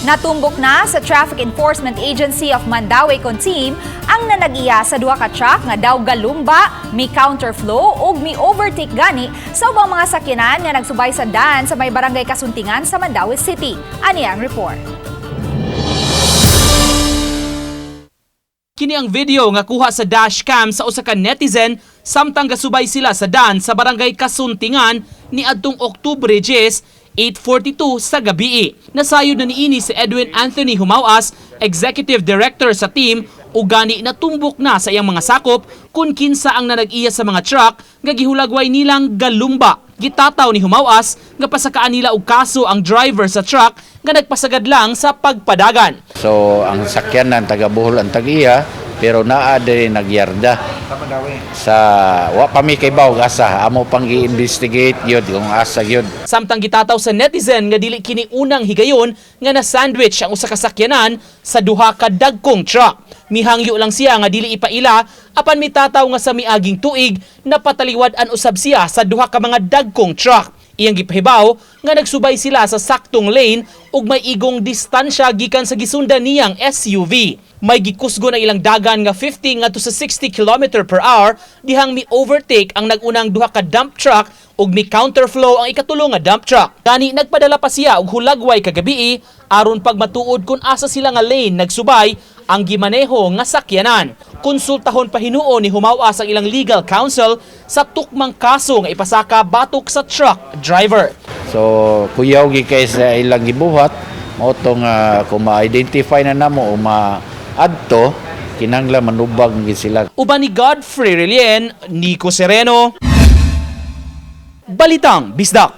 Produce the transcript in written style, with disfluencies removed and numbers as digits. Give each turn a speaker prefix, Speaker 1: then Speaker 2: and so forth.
Speaker 1: Natumbok na sa Traffic Enforcement Agency of Mandaue Team ang nanag-iya sa duha ka truck nga daw galumba, mi counterflow ug mi overtake gani sa ubang mga sakyanan nga nagsubay sa daan sa may barangay Kasuntingan sa Mandaue City. Ani ang report.
Speaker 2: Kini ang video nga kuha sa dashcam sa usa ka netizen samtang gasubay sila sa daan sa barangay Kasuntingan ni adtong Oktubre 10, 8:42 sa gabi. Nasayod na niini si Edwin Anthony Humawas, Executive Director sa team, ug gani natumbok na sa iyang mga sakop kung kinsa ang nanag-iya sa mga truck nga gihulagway nilang galumba. Gitataw ni Humawas nga pasakaan nila og kaso ang driver sa truck nga nagpasagad lang sa pagpadagan.
Speaker 3: So ang sakyanan taga Bohol ang tag-iya pero naa din nagyarda sa wa pa mi kay bawg asa amo pang i-investigate yun kung asa yun.
Speaker 2: Samtang gitataw sa netizen nga dili kini unang higayon nga na sandwich ang usa ka sakyanan sa duha ka dagkong truck. Mihangyo lang siya nga dili ipaila apan mitataw nga sa miaging tuig napataliwad-an usab siya sa duha ka mga dagkong truck. Iyang gipahibaw nga nagsubay sila sa saktong lane ug may igong distansya gikan sa gisundan niyang SUV. May gikusgo na ilang dagan nga 50 ngadto sa 60 km/h dihang mi overtake ang nagunang duha ka dump truck ug mi counterflow ang ikatulong nga dump truck. Kani nagpadala pa siya og hulagway kagabi aron pagmatuod kung asa sila nga lane nagsubay ang gimaneho nga sakyanan. Konsultahon pa hinuon ni Humawas ang ilang legal counsel sa tukmang kaso nga ipasaka batok sa truck driver.
Speaker 3: So kuyaw gi kay sa ilang gibuhat mao tong kung ma-identify na namo o ma-adto kinahanglan manubag gi sila.
Speaker 2: Uban ni Godfrey Relien, Nico Sereno, Balitang Bisdak.